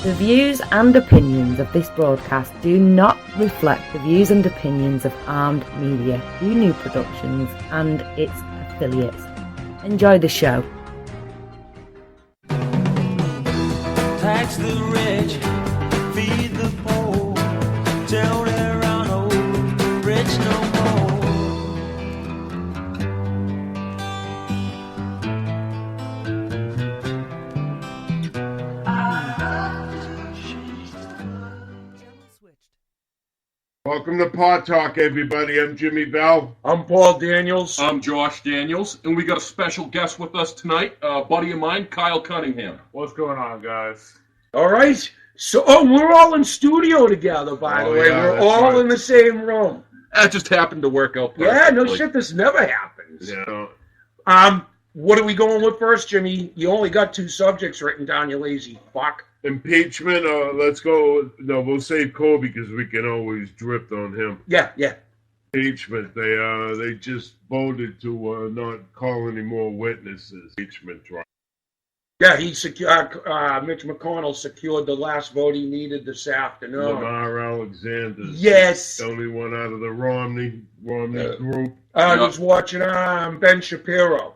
The views and opinions of this broadcast do not reflect the views and opinions of Armed Media, New Productions, and its affiliates. Enjoy the show. Tax the rich, feed the poor, till there are no rich no more. Welcome to Pot Talk, everybody. I'm Jimmy Bell. I'm Paul Daniels. I'm Josh Daniels, and we got a special guest with us tonight, a buddy of mine, Kyle Cunningham. What's going on, guys? All right. So, we're all in studio together, by the way. Yeah, We're all right. in the same room. That just happened to work out perfectly. Yeah, no shit. This never happens. Yeah. What are we going with first, Jimmy? You only got two subjects written down, you lazy fuck. Impeachment, let's go. No, we'll save Kobe because we can always drift on him. Yeah. Impeachment, they just voted to not call any more witnesses. Impeachment trial. Yeah, Mitch McConnell secured the last vote he needed this afternoon. Lamar Alexander. Yes. The only one out of the Romney group. I was watching Ben Shapiro.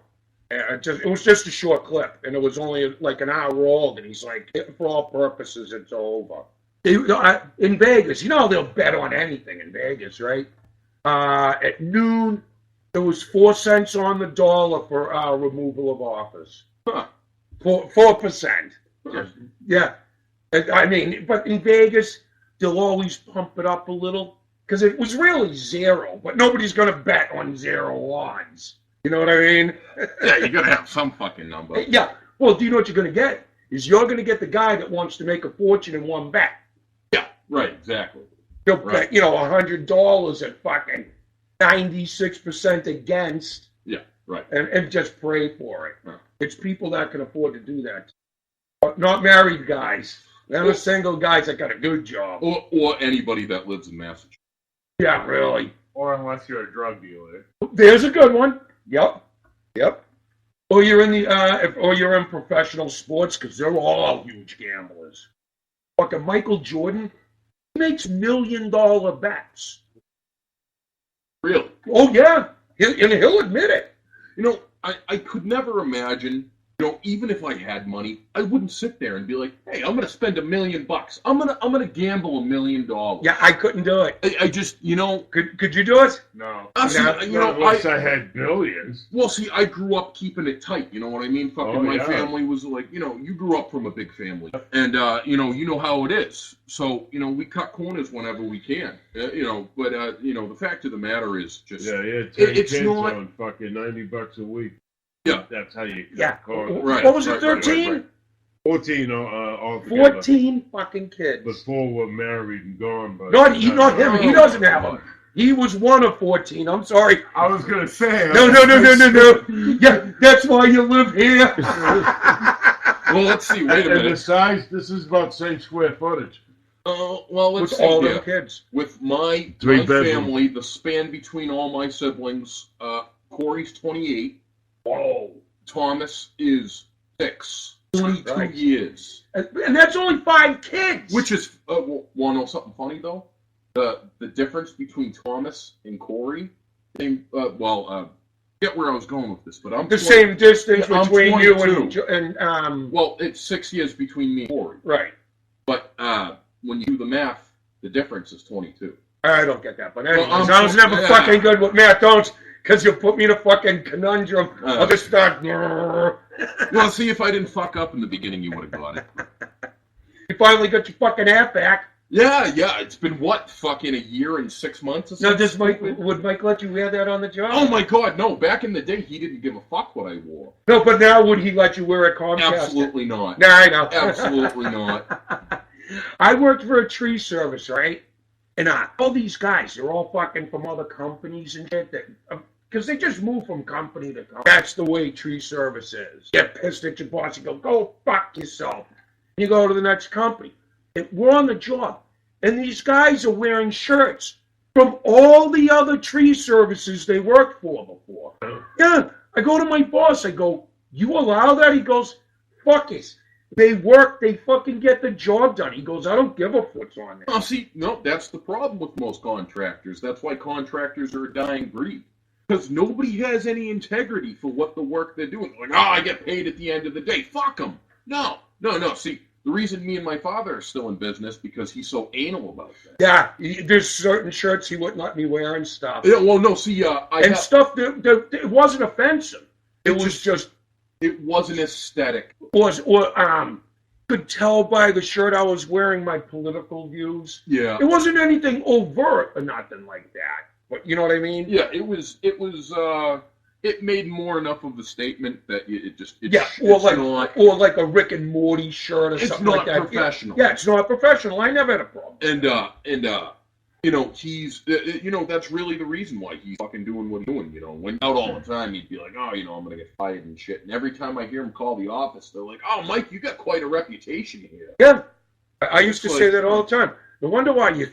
It was just a short clip, and it was only like an hour old, and he's like, for all purposes, it's over. In Vegas, they'll bet on anything in Vegas, right? At noon, there was 4 cents on the dollar for removal of office. Huh. 4%. Yeah. I mean, but in Vegas, they'll always pump it up a little, because it was really zero, but nobody's going to bet on zero odds. You know what I mean? Yeah, you got to have some fucking number. Yeah. Well, do you know what you're going to get? You're going to get the guy that wants to make a fortune in one bet. Yeah, right, exactly. He'll Right. bet, $100 at fucking 96% against. Yeah, right. And just pray for it. Huh. It's people that can afford to do that. But not married guys. They're single guys that got a good job. Or anybody that lives in Massachusetts. Yeah, really. Or unless you're a drug dealer. There's a good one. Yep. Or you're in you're in professional sports, because they're all huge gamblers. Fucking Michael Jordan, he makes $1 million bets. Really? Oh yeah, he'll admit it. I could never imagine, even if I had money, I wouldn't sit there and be like, hey, I'm going to spend $1 million. I'm going to gamble $1 million. Yeah, I couldn't do it. I just, Could you do it? No. Unless I had billions. Well, see, I grew up keeping it tight. You know what I mean? My family was like, you grew up from a big family, and you know how it is. So we cut corners whenever we can. But the fact of the matter is just it's kids not on fucking $90 a week. Yeah, that's how you cut corners. Right. What was it? 13? Right. 14 altogether. 14 fucking kids. But 4 were married and gone. But Not him. He doesn't have them. He was one of 14. I'm sorry. I was gonna say. No. Yeah, that's why you live here. Well, let's see. Wait a And minute. the size. This is about same square footage. Well, let's With see all here. them kids. With my bedroom. family, the span between all my siblings, Corey's 28. Whoa. Thomas is 6. 22 Right. years. And that's only 5 kids. Which is, want to know something funny, though? The difference between Thomas and Corey, forget where I was going with this, but I'm the same distance I'm between you 22. and Well, it's 6 years between me and Corey. right. But when you do the math, the difference is 22. I don't get that, but anyways, Well, I was never yeah. fucking good with math. Don't, because you'll put me in a fucking conundrum. I'll just start. Well, see, if I didn't fuck up in the beginning, you would have got it. You finally got your fucking half back. Yeah. It's been, fucking a year and 6 months or Now, something? would Mike let you wear that on the job? Oh, my God, no. Back in the day, he didn't give a fuck what I wore. No, but now would he let you wear a Comcast? Absolutely not. No, I know. Absolutely not. I worked for a tree service, right? And all these guys, they're all fucking from other companies and shit. Because they just move from company to company. That's the way tree service is. You get pissed at your boss, you go fuck yourself. You go to the next company. And we're on the job. And these guys are wearing shirts from all the other tree services they worked for before. Yeah. I go to my boss, I go, you allow that? He goes, fuck it. They work. They fucking get the job done. He goes, I don't give a foot's on that. Oh, see, no, that's the problem with most contractors. That's why contractors are a dying breed. Because nobody has any integrity for what the work they're doing. Like, I get paid at the end of the day. Fuck them. No. See, the reason me and my father are still in business because he's so anal about that. Yeah, there's certain shirts he wouldn't let me wear and stuff. Yeah, well, no, see, stuff that it wasn't offensive. It was just. It wasn't aesthetic. Could tell by the shirt I was wearing my political views. Yeah. It wasn't anything overt or nothing like that. But you know what I mean? Yeah, it made more enough of a statement that or like a Rick and Morty shirt or something like that. It's not professional. Yeah, it's not professional. I never had a problem. And he's that's really the reason why he's fucking doing what he's doing. When out all the time, he'd be like, I'm gonna get fired and shit. And every time I hear him call the office, they're like, oh, Mike, you got quite a reputation here. Yeah, I used to say that all the time. No wonder why you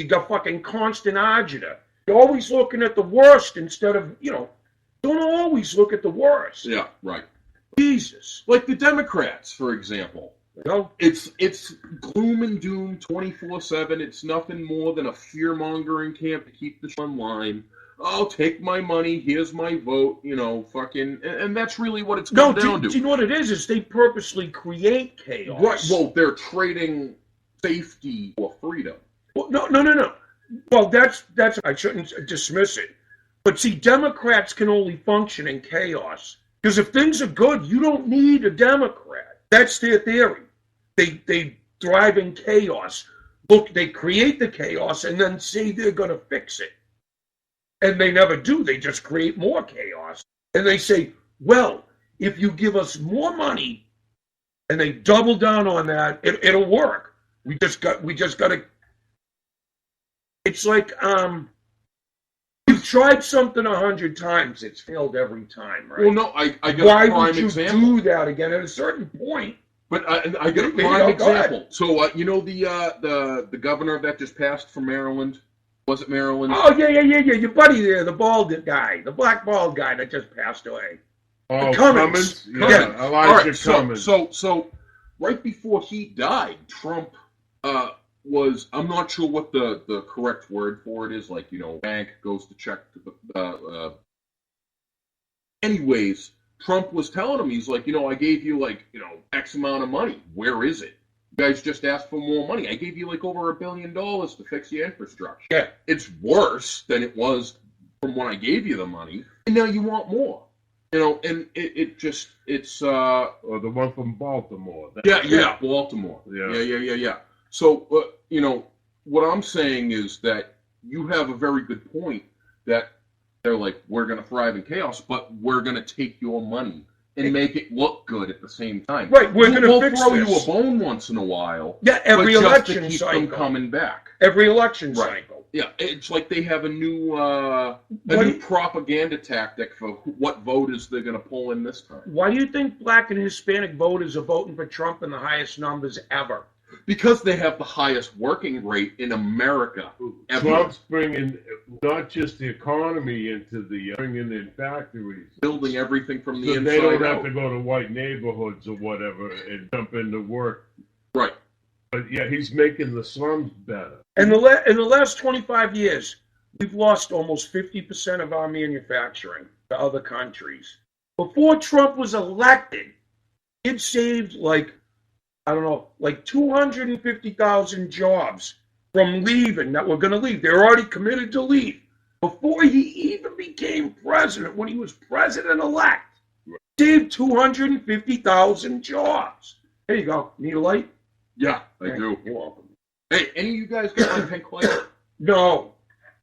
got fucking constant agita. You're always looking at the worst instead of, don't always look at the worst. Yeah, right. Jesus. Like the Democrats, for example. It's gloom and doom 24/7. It's nothing more than a fear-mongering camp to keep the online. Oh, take my money, here's my vote, and that's really what it's come down to. Do you know what it is? Is they purposely create chaos. Right, well, they're trading safety for freedom. Well, no. Well, that's I shouldn't dismiss it. But see, Democrats can only function in chaos. Because if things are good, you don't need a Democrat. That's their theory. They thrive in chaos. Look, they create the chaos and then say they're going to fix it. And they never do. They just create more chaos. And they say, well, if you give us more money, and they double down on that, it'll work. We just got to. It's like you've tried something 100 times. It's failed every time, right? Well, no, I got Why a prime would you example. do that again? At a certain point. But I got a prime example. So the governor that just passed from Maryland. Was it Maryland? Oh, yeah. Your buddy there, the bald guy, the black bald guy that just passed away. Oh, Cummings. Yeah, Elijah Cummings. So right before he died, Trump was, I'm not sure what the correct word for it is, like, bank goes to check anyways, Trump was telling him, he's like, I gave you X amount of money. Where is it? You guys just asked for more money. I gave you over $1 billion to fix your infrastructure. Yeah. It's worse than it was from when I gave you the money, and now you want more. And it's or the one from Baltimore. Baltimore. Yeah. So, what I'm saying is that you have a very good point that they're like, we're going to thrive in chaos, but we're going to take your money and make it look good at the same time. Right, we're going to fix throw this. you a bone once in a while. Yeah, every but election just to keep cycle. them coming back. Every election cycle. Yeah, it's like they have a new propaganda tactic for what voters they're going to pull in this time. Why do you think black and Hispanic voters are voting for Trump in the highest numbers ever? Because they have the highest working rate in America ever. Trump's bringing not just the economy into bringing in factories. Building everything from the so inside they don't out. have to go to white neighborhoods or whatever and jump into work. Right. But yeah, he's making the slums better. In the last 25 years, we've lost almost 50% of our manufacturing to other countries. Before Trump was elected, it saved 250,000 jobs from leaving that were going to leave. They're already committed to leave. Before he even became president, when he was president-elect, saved 250,000 jobs. There you go. Need a light? Yeah, I do. You're welcome. Hey, any of you guys got my pink light? No.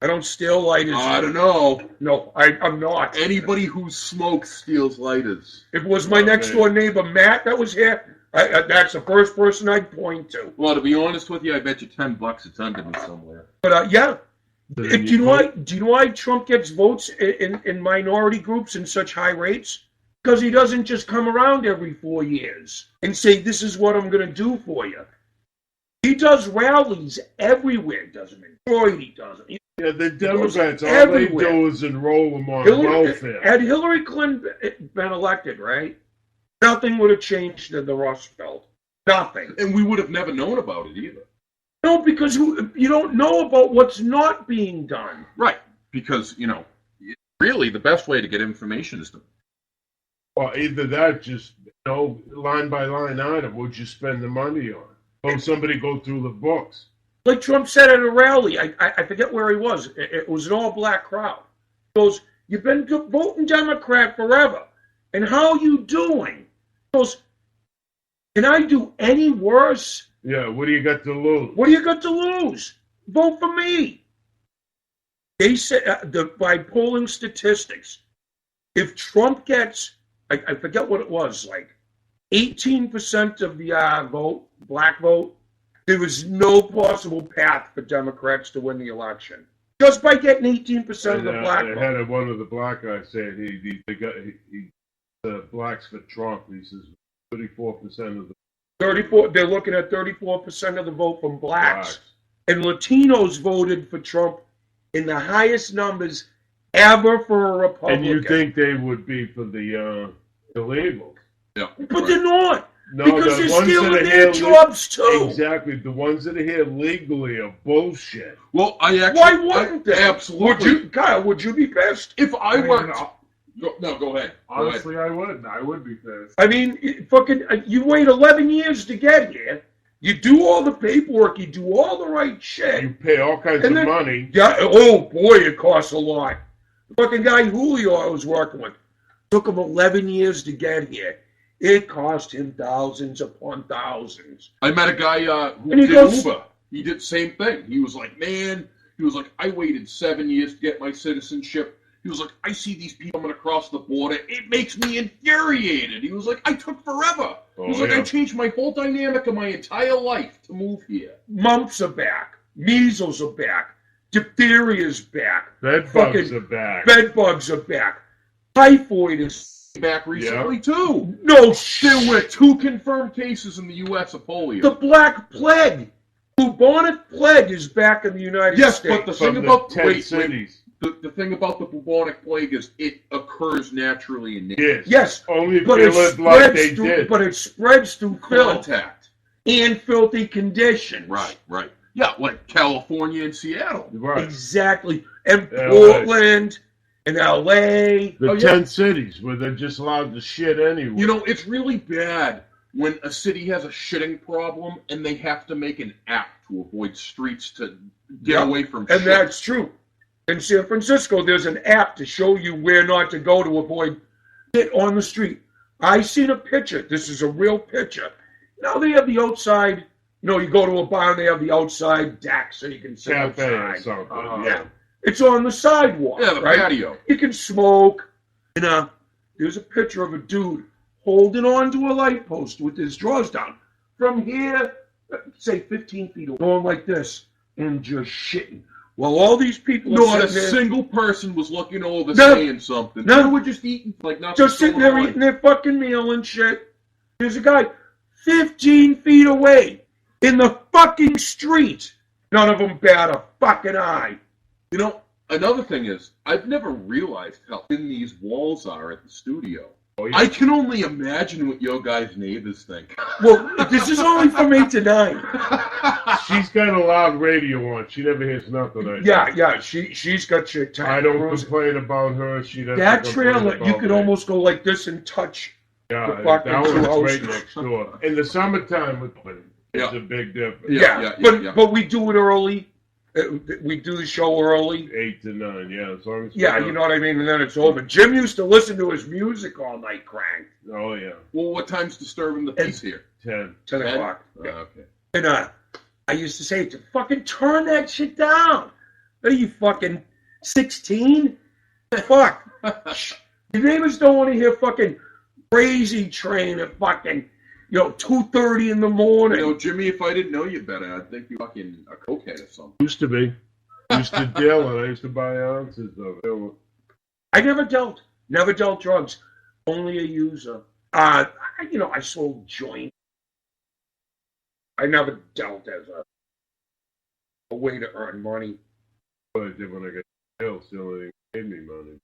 I don't steal lighters. I don't know. No, I'm not. Anybody who smokes steals lighters. If it was my next-door neighbor, Matt, that was here, that's the first person I'd point to. Well, to be honest with you, I bet you $10 it's under me somewhere. But yeah, do you know why Trump gets votes in minority groups in such high rates? Because he doesn't just come around every 4 years and say, "This is what I'm going to do for you." He does rallies everywhere. Doesn't he? Detroit, he doesn't. Yeah, the Democrats, all everywhere. they do is enroll them on welfare. Had Hillary Clinton been elected, right? Nothing would have changed in the Rust Belt. Nothing. And we would have never known about it either. No, because you don't know about what's not being done. Right. Because, really the best way to get information is to... Well, either that, just, line by line item, what'd you spend the money on? Or somebody go through the books. Like Trump said at a rally, I forget where he was. It was an all-black crowd. He goes, you've been voting Democrat forever, and how you doing? He goes, can I do any worse? Yeah, what do you got to lose? What do you got to lose? Vote for me. They said, by polling statistics, if Trump gets, I forget what it was, like 18% of the vote, black vote, there was no possible path for Democrats to win the election. Just by getting 18% of the black vote. I had one of the black guys say the blacks for Trump. He says 34% of the 34. They're looking at 34% of the vote from blacks. And Latinos voted for Trump in the highest numbers ever for a Republican. And you think they would be for the illegals? Yeah. But they're not. No, because the they're ones stealing that are their here jobs too. Exactly. The ones that are here legally are bullshit. Well, I actually... Why wouldn't they? Absolutely. Kyle, would you be pissed? If I worked... Go ahead. Honestly, I would. I would be pissed. I mean, you wait 11 years to get here. You do all the paperwork. You do all the right shit. You pay all kinds of money. Yeah. Oh boy, it costs a lot. The fucking guy Julio I was working with took him 11 years to get here. It cost him thousands upon thousands. I met a guy who And he did goes- Uber. He did the same thing. He was like, I waited 7 years to get my citizenship. He was like, I see these people coming across the border. It makes me infuriated. He was like, I took forever. He was like, I changed my whole dynamic of my entire life to move here. Mumps are back. Measles are back. Diphtheria is back. Bed bugs are back. Bed bugs are back. Typhoid is Back recently, too. no shit. There were 2 confirmed cases in the U.S. of polio. The Black Plague. Bubonic plague is back in the United Yes, States. but the From thing the about 10 wait, cities. the thing about the bubonic plague is it occurs naturally in nature. Yes. Yes, Only if but they it live like they spreads through. did. But it spreads through filth Contact. and filthy conditions. Right. Yeah, like California and Seattle. Right. Exactly. And LA. Portland and L.A. The 10 cities where they're just allowed to shit anywhere. It's really bad when a city has a shitting problem and they have to make an app to avoid streets to get away from shit. And that's true. In San Francisco, there's an app to show you where not to go to avoid shit on the street. I seen a picture. This is a real picture. Now they have the outside. You go to a bar and they have the outside deck so you can sit Cafe or outside. something. Yeah. It's on the sidewalk. Yeah, the right? patio. You can smoke. And there's a picture of a dude holding on to a light post with his drawers down. From here, say 15 feet away, going like this and just shitting. Well, all these people Not are a sitting there, single person was looking over No. saying something. No. They were just eating like nothing. just sitting there eating their fucking meal and shit. There's a guy 15 feet away in the fucking street. None of them bat a fucking eye. Another thing is, I've never realized how thin these walls are at the studio. Oh, yeah. I can only imagine what your guys' neighbors think. Well, this is only from 8 to 9. She's got a loud radio on. She never hears nothing. Yeah, she's got shit tight. I don't complain about her. She doesn't. That complain trailer, about you could me. almost go like this and touch. Yeah, the fucking that two one's houses. right next door. In the summertime, it's a big difference. Yeah. But we do it early. We do the show early. 8 to 9, yeah. As long as Yeah, you know what I mean? And then it's over. Jim used to listen to his music all night, cranked. Oh, yeah. Well, what time's disturbing the peace here? 10. 10 10? o'clock. Okay. And I used to say, fucking turn that shit down. Are you fucking 16? Fuck. Your neighbors don't want to hear fucking Crazy Train at fucking, 2:30 in the morning. Jimmy, if I didn't know you better, I'd think you're fucking a cokehead or something. Used to be. Used to deal it. I used to buy ounces of it. I never dealt drugs. Only a user. I sold joints. I never dealt as a way to earn money. What I did when I got jail, still they gave me money.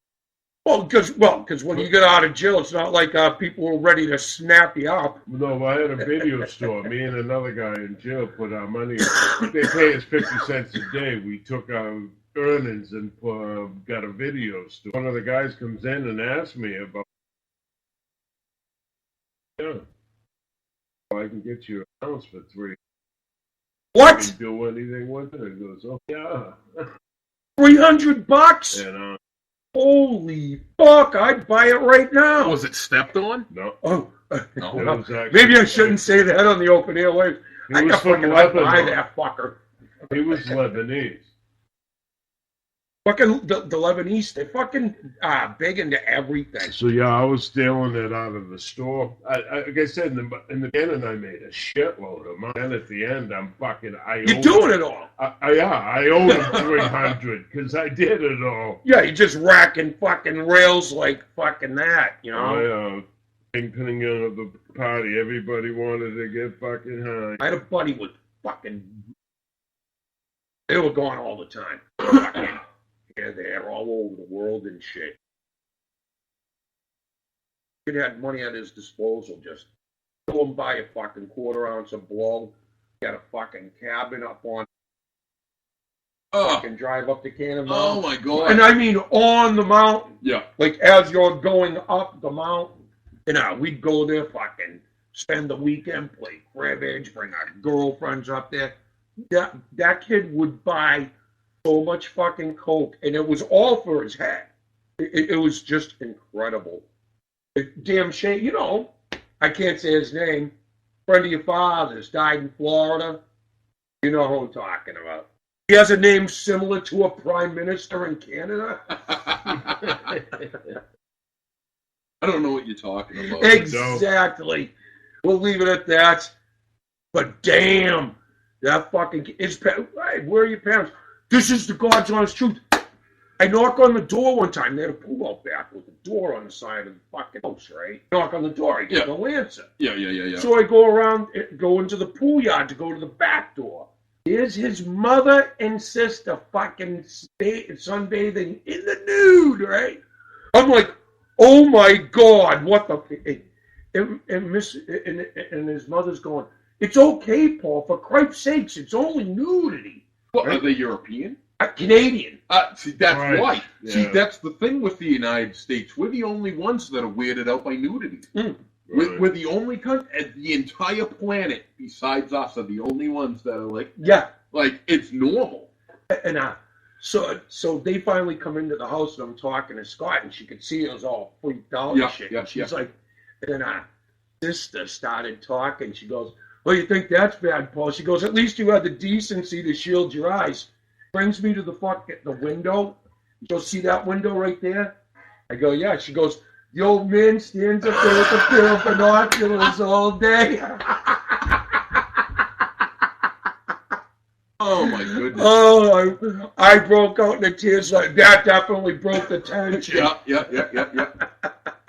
Because when you get out of jail, it's not like people are ready to snap you up. No, I had a video store. Me and another guy in jail put our money. They pay us 50 cents a day. We took our earnings and got a video store. One of the guys comes in and asks me about. Yeah, I can get you a house for $3. What? Can you do anything with it? He goes, oh yeah. $300? And Holy fuck! I'd buy it right now. Was it stepped on? no, No. it was actually- Maybe I shouldn't say that on the open airwaves. He I was got from fucking I'd buy Lebanon. that fucker. He was Lebanese. Fucking the Lebanese, they're fucking big into everything. So yeah, I was stealing it out of the store. Like I said, in the beginning, I made a shitload of money. And at the end, You're doing it all. I owed him 300 because I did it all. Yeah, you're just racking fucking rails like fucking that, you know? Kingpinning of the party. Everybody wanted to get fucking high. I had a buddy with fucking. They were gone all the time. Fucking here, there, all over the world and shit. He had money at his disposal. Just go and buy a fucking quarter-ounce of blow. Got a fucking cabin up on. Oh, Fucking drive up to Cannon oh Mountain. my God. And I mean on the mountain. Yeah. Like as you're going up the mountain. We'd go there, fucking spend the weekend, play cribbage, bring our girlfriends up there. That kid would buy so much fucking coke, and it was all for his head. It was just incredible. Damn shame, you know. I can't say his name. Friend of your father's died in Florida. You know who I'm talking about. He has a name similar to a prime minister in Canada. I don't know what you're talking about. Exactly. We'll leave it at that. But damn, that fucking hey, where are your parents? This is the God's honest truth. I knock on the door one time. They had a pool out back with a door on the side of the fucking house, right? Knock on the door. I get no answer. Yeah. So I go into the pool yard to go to the back door. Here's his mother and sister fucking sunbathing in the nude, right? I'm like, oh my God, what the... And his mother's going, it's okay, Paul, for Christ's sakes, it's only nudity. What, are they European? Canadian. See, that's Right. Yeah. See, Yeah. that's the thing with the United States. We're the only ones that are weirded out by nudity. Right. We're the only country, the entire planet besides us are the only ones that are like it's normal. And so they finally come into the house and I'm talking to Scott and she could see I was all freaked out and shit. And she's like, and then sister started talking. She goes, well, you think that's bad, Paul? She goes, at least you had the decency to shield your eyes. Brings me to the window. She goes, see that window right there? I go, yeah. She goes, the old man stands up there with a pair of binoculars all day. Oh my goodness. Oh, I broke out into tears. Like that definitely broke the tension. Yeah.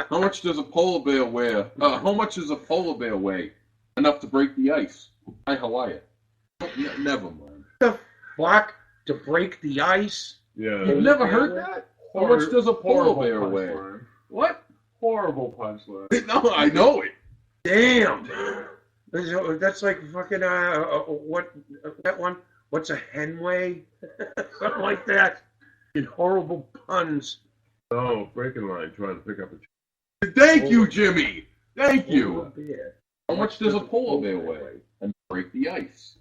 How much does a polar bear weigh? How much does a polar bear weigh? Enough to break the ice. Hi, Hawaii. Never mind. The fuck to break the ice? Yeah. You've never heard that? How much does a polar bear weigh? punchline. What? Horrible punchline. No, I know it. Damn. That's like fucking what that one? What's a hen weigh? Something like that. In horrible puns. No, breaking line, trying to pick up a. Thank you, Jimmy. Thank you. Polar bear. How much does a polar bear weigh? And break the ice.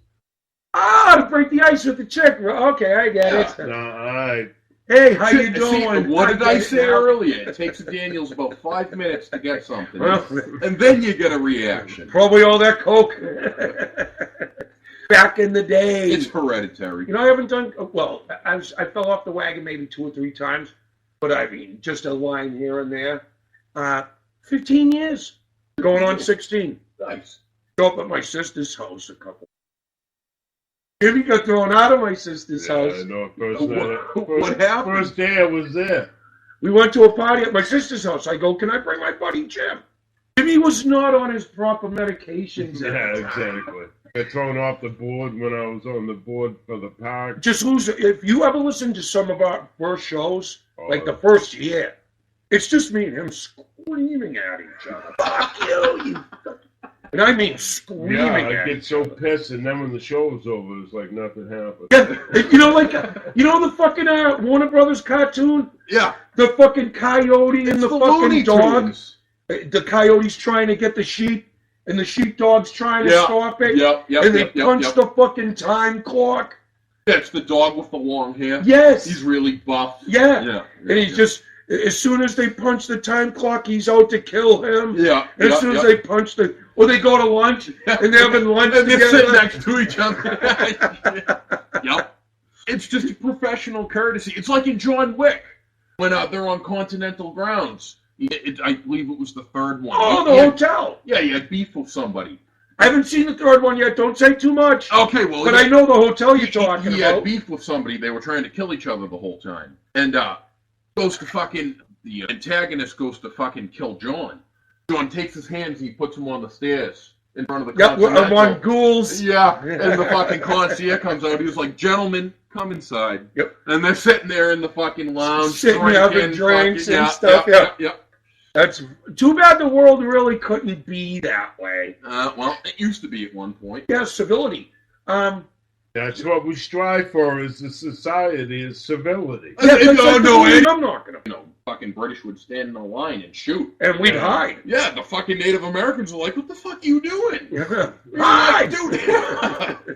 To break the ice with the chick. Okay, I get it. No, I. Hey, how you See, doing? what did I get it say now. earlier? It takes Daniels about 5 minutes to get something. Well, And then you get a reaction. probably all that coke. Back in the day. It's hereditary. You know, I haven't done well. I fell off the wagon maybe 2 or 3 times, but I mean, just a line here and there. 15 years, going on 16. Nice. Go up at my sister's house a couple. Jimmy got thrown out of my sister's house. I know. First What happened? First day I was there. We went to a party at my sister's house. I go, can I bring my buddy Jim? Jimmy was not on his proper medications. Yeah, exactly. I got thrown off the board when I was on the board for the park. Just lose it. If you ever listen to some of our first shows, like the first year, It's just me and him screaming at each other. Fuck you, you. And I mean screaming Yeah, at I get each so other. pissed, and then when the show was over, it's like nothing happened. Yeah, you know, like, you know the fucking Warner Brothers cartoon? Yeah. The fucking coyote and the fucking Looney dog? Tunes. The coyote's trying to get the sheep, and the sheepdog's trying to Yeah. stop it. Yep, and they punch the fucking time clock. That's the dog with the long hair. Yes. He's really buff. Yeah. Yeah. And he's just, as soon as they punch the time clock, he's out to kill him. Yeah. And as soon as they punch or they go to lunch, and they're having lunch and they're together. sitting next to each other. Yep. It's just a professional courtesy. It's like in John Wick when they're on Continental Grounds. I believe it was the third one. Oh, the He had- hotel. Yeah, he had beef with somebody. I haven't seen the third one yet. Don't say too much. Okay, well, But I know the hotel you're talking he about. had beef with somebody. They were trying to kill each other the whole time. And goes to fucking, the antagonist goes to fucking kill John. John takes his hands and he puts them on the stairs in front of the Yep, Continental. I'm on ghouls. Yeah, and the fucking concierge comes out. He was like, "Gentlemen, come inside." Yep. And they're sitting there in the fucking lounge, Sitting having drinking, drinks fucking, and stuff, yeah. yeah. That's too bad the world really couldn't be that way. Well, it used to be at one point. Yeah, civility. That's what we strive for as a society, is civility. Yeah, that's No, like no, the it- I'm not gonna. You know, fucking British would stand in a line and shoot. And we'd hide. Yeah, the fucking Native Americans are like, "What the fuck are you doing? Yeah. Hide, Hide! dude!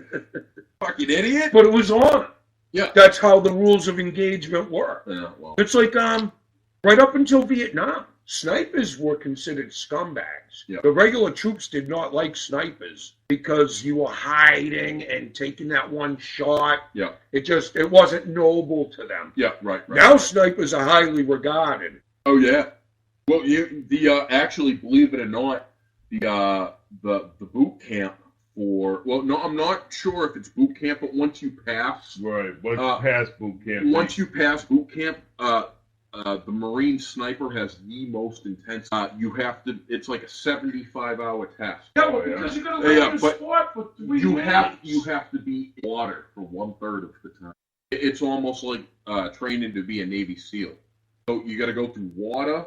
Fucking idiot!" But it was on. Yeah. That's how the rules of engagement were. Yeah, well, It's like right up until Vietnam, snipers were considered scumbags. Yeah. The regular troops did not like snipers because you were hiding and taking that one shot. yeah, It wasn't noble to them. yeah, right. Now snipers are highly regarded. Oh yeah. Well, actually, believe it or not, the boot camp for, well, no, I'm not sure if it's boot camp, but once you pass Right. Once past boot camp. boot camp, the Marine sniper has the most intense. You have to. It's like a 75-hour test. Yeah, well, yeah. because you got to Yeah, learn the but sport for 3 You days. have to be in water for 1/3 of the time. It's almost like training to be a Navy SEAL. So you got to go through water,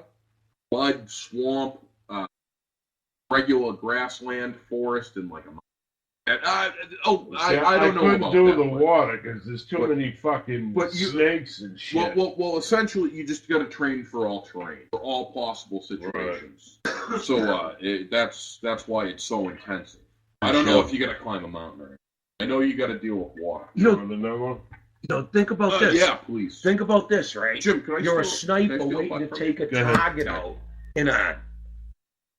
mud, swamp, regular grassland, forest, and like a. I don't know I couldn't about do that, the but- water because there's too but- many fucking but you- snakes and shit. Well, essentially, you just got to train for all terrain, for all possible situations. So that's why it's so intensive. I don't know if you got to climb a mountain or anything. I know you got to deal with water. You Want another one? know, think about this. Yeah, please. Think about this, right? Jim, can I You're a steal- can I sniper steal waiting butt to from take a Go ahead. target out. And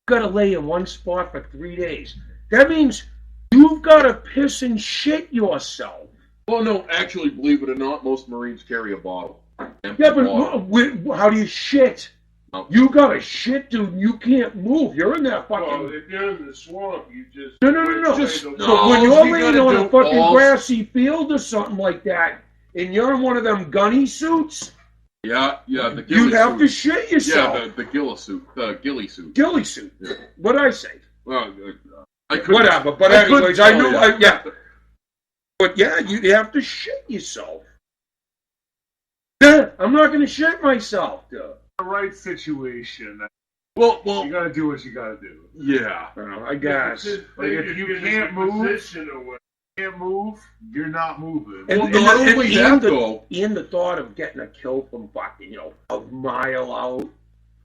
got to lay in one spot for 3 days. That means you've got to piss and shit yourself. Well, no, actually, believe it or not, most Marines carry a bottle. Empty Yeah, but bottle. how do you shit? No. You got to shit, dude. You can't move. You're in that fucking. Well, if you're in the swamp, you just No. Just- No, But when you you're laying gotta on a do fucking all- grassy field or something like that, and you're in one of them gunny suits, Yeah, the you ghillie have to suit. shit yourself. Yeah, the ghillie suit. The ghillie suit. Ghillie suit. Yeah. What'd I say? Well, I couldn't- Whatever. But I couldn't anyways, I tell knew. you. Yeah. But yeah, you have to shit yourself. Yeah, I'm not going to shit myself, dude. The right situation. Well, You gotta do what you gotta do. yeah. I guess. Like, if you can't move, you're not moving. And- Well, not only that, though. And the thought of getting a kill from fucking, a mile out,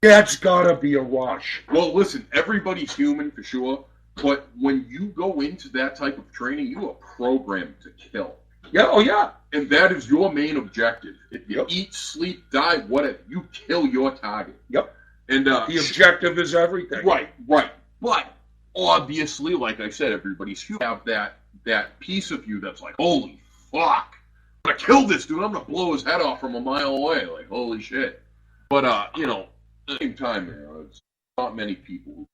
that's got to be a rush. Well, listen, everybody's human for sure, but when you go into that type of training, you are programmed to kill. Yeah, oh yeah. And that is your main objective. If you Yep. eat, sleep, die, whatever, you kill your target. Yep. And The objective is everything. right. But obviously, like I said, everybody's human. You have that piece of you that's like, holy fuck, I'm gonna kill this dude. I'm gonna blow his head off from a mile away. Like, holy shit. But at the same time, it's not many people.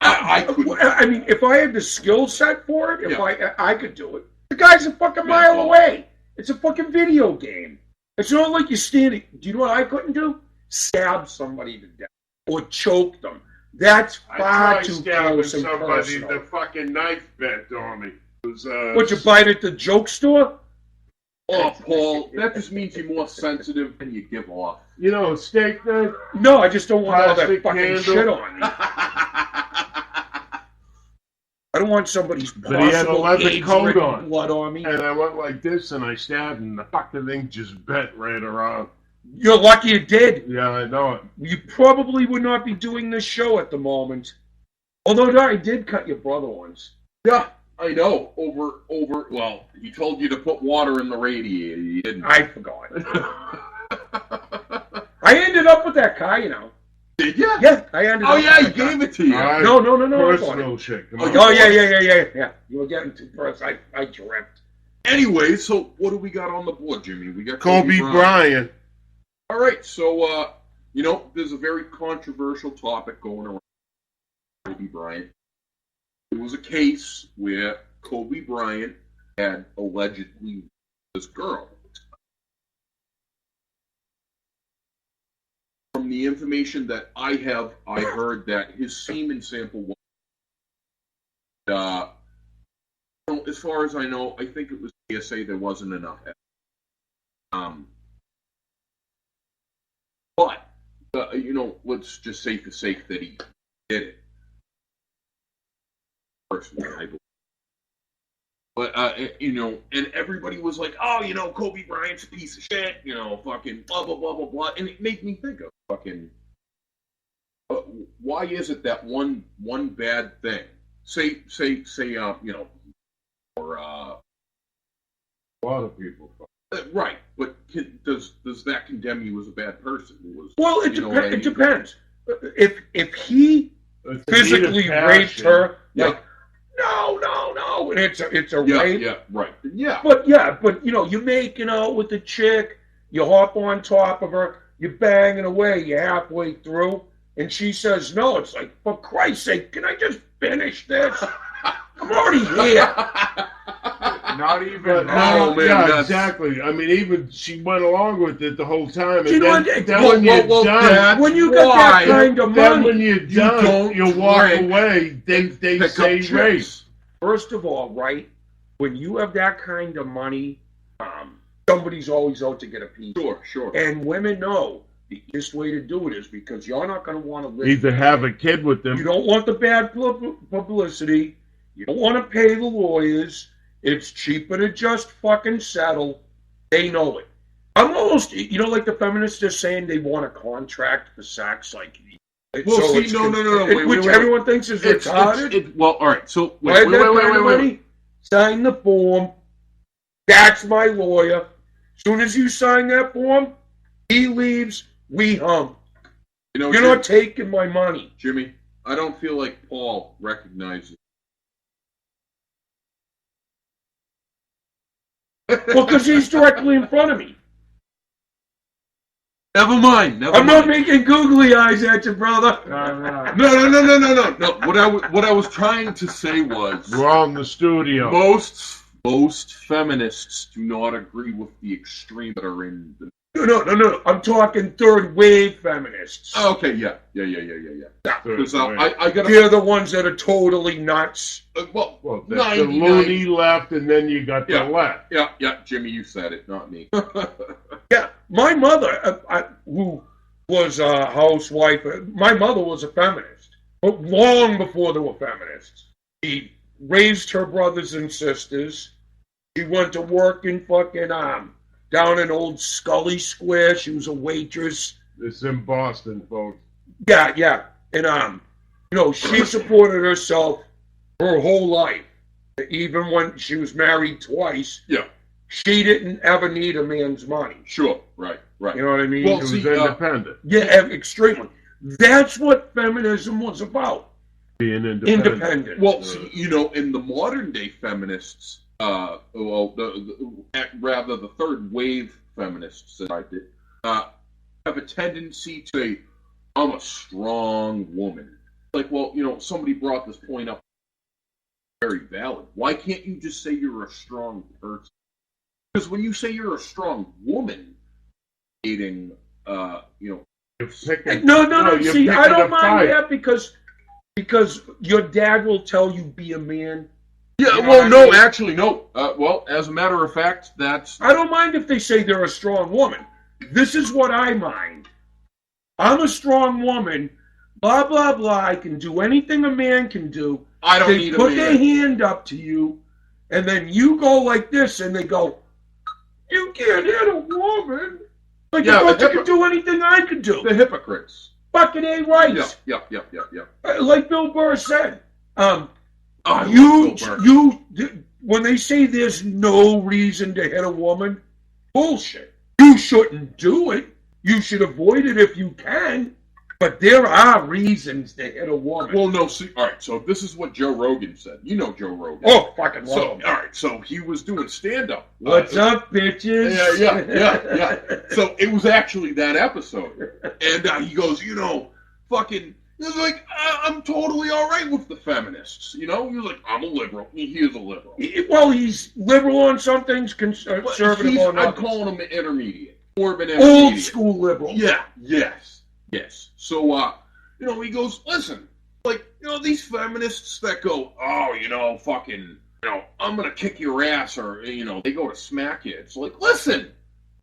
I couldn't. I mean, if I had the skill set for it, if Yeah. I could do it. The guy's a fucking Yeah, mile well- away. It's a fucking video game. It's not like you're standing. Do you know what I couldn't do? Stab somebody to death or choke them. That's I far tried too stabbing close and somebody. personal. The fucking knife bent on me. It was, What, you buy it at the joke store? Oh, Paul, that just means you're more sensitive and you give off. You know, steak knife. No, I just don't want all that Plastic fucking handle. shit on me. I don't want somebody's But he had a possible leather AIDS coat ridden on. blood on me. And I went like this, and I stabbed, and the fucking thing just bent right around. You're lucky it did. Yeah, I know it. You probably would not be doing this show at the moment. Although I did cut your brother once. Yeah, I know. Well, he told you to put water in the radiator. You didn't. I forgot. I ended up with that car, you know. Did you? Yeah, I ended up Oh, with yeah, he that car. gave it to you. All right. No, I bought it. Personal shit. Come on. Oh, yeah. You were getting too personal. I dripped. Anyway, so what do we got on the board, Jimmy? We got Kobe Bryant. All right, so, you know, there's a very controversial topic going around Kobe Bryant. There was a case where Kobe Bryant had allegedly this girl. From the information that I have, I heard that his semen sample was, as far as I know, I think it was PSA, there wasn't enough. But, you know, let's just say for sake that he did it. Personally, I believe. But, you know, and everybody was like, oh, you know, Kobe Bryant's a piece of shit, you know, fucking blah, blah, blah, blah, blah. And it made me think of fucking, why is it that one bad thing, say, you know, or, A lot of people. right, but does that condemn you as a bad person? Well, it You know what I mean? depends. If he It's a physically need of raped passion. her, Yeah. like, no, and it's a Yeah, rape. yeah, right. Yeah. But you know, you're making out with the chick, you hop on top of her, you're banging away, you're halfway through, and she says no. It's like, for Christ's sake, can I just finish this? I'm already here. Not even. But Oh, man, yeah, that's- exactly. I mean, even she went along with it the whole time. You And know then, what? then Well, when you're well, done, Dad, When you got why? that kind of then money, when you're done, don't you walk drink away. They Pick up say rape. chicks. first of all, right, when you have that kind of money, somebody's always out to get a piece. Sure. And women know the easiest way to do it is because you're not going to want to live. Either have a kid with them. You don't want the bad publicity. You don't want to pay the lawyers. It's cheaper to just fucking settle. They know it. I'm almost, you know, like the feminists are saying they want a contract for sex, like. Well, see, it's no, wait, which wait. everyone thinks is retarded. Well, all right. So I had that kind of money. Sign the form. That's my lawyer. As soon as you sign that form, he leaves. We hum. You know, You're not taking my money. Jimmy, I don't feel like Paul recognizes. Well, because he's directly in front of me. Never mind. I'm not making googly eyes at you, brother. No. No. What I was trying to say was We're all in the studio. most feminists do not agree with the extreme that are in the. No. I'm talking third wave feminists. Okay, yeah. Because I got They're the ones that are totally nuts. Well, that's the 99 loony left, and then you got the left. Yeah, Jimmy, you said it, not me. Yeah, my mother, who was a housewife, my mother was a feminist, but long before there were feminists. She raised her brothers and sisters. She went to work in fucking down in old Scully Square. She was a waitress. It's in Boston, folks. Yeah, and you know, she supported herself her whole life, even when she was married twice. Yeah. She didn't ever need a man's money. Sure, right. You know what I mean? Well, It was see, independent. Yeah, extremely. That's what feminism was about. Being independent. Independent. Well, see, you know, in the modern day feminists, rather the third wave feminists that I did, have a tendency to say, I'm a strong woman. Like, well, you know, somebody brought this point up, very valid. Why can't you just say you're a strong person? Because when you say you're a strong woman, dating, you know, You're picking, No. you're See, I picking don't a mind fight. that because your dad will tell you be a man. Yeah, You know well, what I no, mean? actually, no. Well, as a matter of fact, that's... I don't mind if they say they're a strong woman. This is what I mind. I'm a strong woman, blah, blah, blah. I can do anything a man can do. I don't They need a put their man. hand up to you, and then you go like this, and they go, you can't hit a woman. Like, Yeah, I thought the you could do anything I could do. The hypocrites. Fucking A right. Yeah. Like Bill Burr said. I love Bill Burr. When they say there's no reason to hit a woman, bullshit. You shouldn't do it. You should avoid it if you can. But there are reasons to hit a woman. Well, no, see, all right, so this is what Joe Rogan said. You know Joe Rogan. Oh, fucking love So, him. all right, so he was doing stand-up. What's up, bitches? Yeah. So it was actually that episode. And he goes, fucking... He's like, I'm totally all right with the feminists. He was like, I'm a liberal. He is a liberal. Well, he's liberal on some things, conservative on I'd others. call him an intermediate. More of an intermediate. Old school liberal. Yeah, yes. So, he goes, listen, these feminists that go, I'm gonna kick your ass, or, they go to smack you. It's like, listen,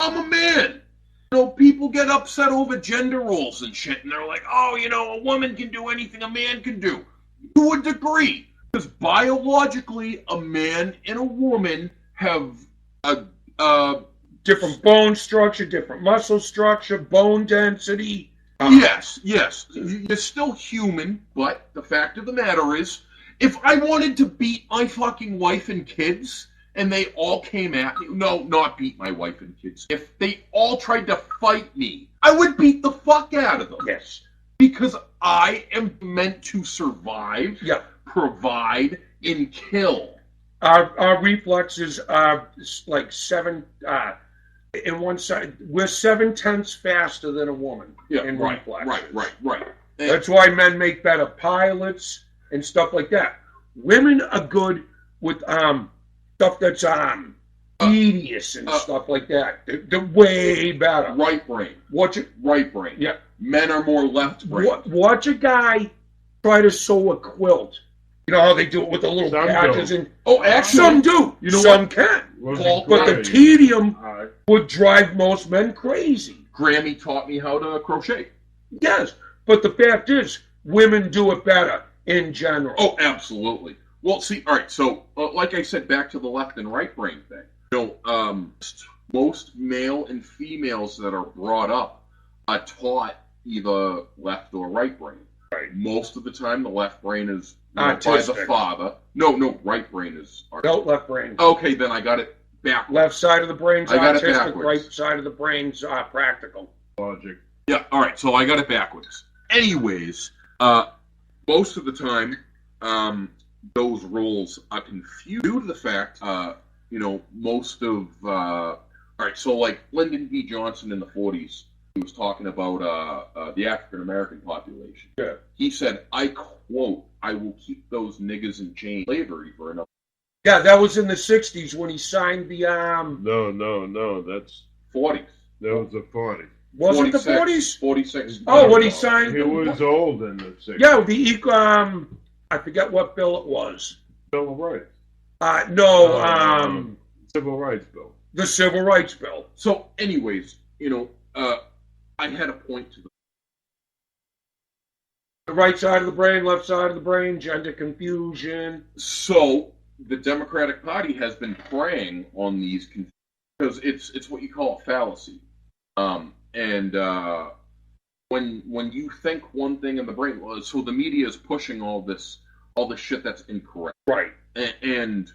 I'm a man. People get upset over gender roles and shit, and they're like, a woman can do anything a man can do. To a degree. Because biologically, a man and a woman have a different bone structure, different muscle structure, bone density. Yes. You're still human, but the fact of the matter is, if I wanted to beat my fucking wife and kids, and they all came at me, no, not beat my wife and kids, if they all tried to fight me, I would beat the fuck out of them. Yes. Because I am meant to survive, provide, and kill. Our reflexes are like in one side, we're 7/10 faster than a woman in reflexes. Right. That's why men make better pilots and stuff like that. Women are good with stuff that's tedious and stuff like that. They're way better. Right brain. Watch it. Right brain. Yeah. Men are more left brain. Watch a guy try to sew a quilt. You know how they do it with the little Some patches don't. and Actually, some do. Some can. Wasn't But the great. tedium would drive most men crazy. Grammy taught me how to crochet. Yes, but the fact is, women do it better in general. Oh, absolutely. Well, see, all right, so, like I said, back to the left and right brain thing. Most male and females that are brought up are taught either left or right brain. Right. Most of the time, the left brain is by the Autistic. father. No, right brain is... No, left brain. Okay, then I got it backwards. Left side of the brain's I got it autistic, backwards. right side of the brain's practical. Logic. Yeah, all right, so I got it backwards. Anyways, most of the time, those roles are confused due to the fact, most of... all right, so like Lyndon B. Johnson in the 40s, he was talking about the African-American population. Yeah. He said, I quote, I will keep those niggas in chain slavery for another... Yeah, that was in the 60s when he signed the... No, that's 40s. that was the 40s. Was it the 46. 40s? 46. Oh, when he signed... He was old in the 60s. Yeah, the equal... I forget what bill it was. Bill of Rights. Civil Rights Bill. The Civil Rights Bill. So, anyways, I had a point to The right side of the brain, left side of the brain, gender confusion. So, the Democratic Party has been preying on these because it's what you call a fallacy. When you think one thing in the brain, so the media is pushing all this shit that's incorrect. Right. And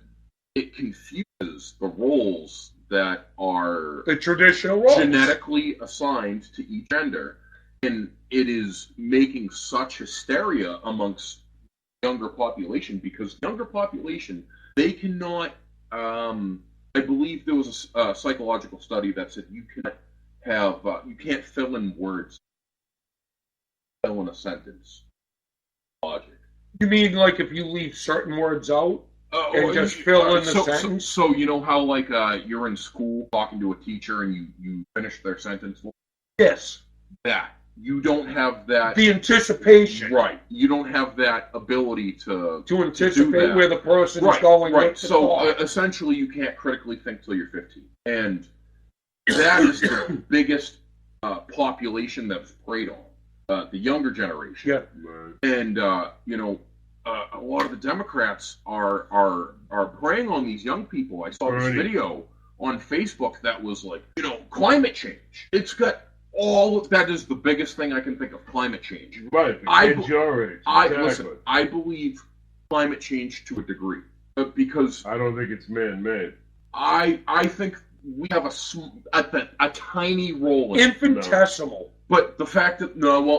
it confuses the roles that are The traditional roles. genetically assigned to each gender, and it is making such hysteria amongst younger population because younger population, they cannot I believe there was a psychological study that said you can't fill in words, fill in a sentence logic. You mean like if you leave certain words out and just fill in the sentence? So you know how like you're in school talking to a teacher and you finish their sentence? Yes. That you don't have that. The anticipation. Right. You don't have that ability to anticipate where the person is going. Right. So essentially, you can't critically think till you're 15. And that is the biggest population that's preyed on, the younger generation. Yeah. And, a lot of the Democrats are preying on these young people. I saw this video on Facebook that was like, climate change. It's got all of that is the biggest thing I can think of, climate change. Right, kids your age. Exactly. Listen, I believe climate change to a degree. Because I don't think it's man-made. I think we have a tiny role in infinitesimal. it. But the fact that,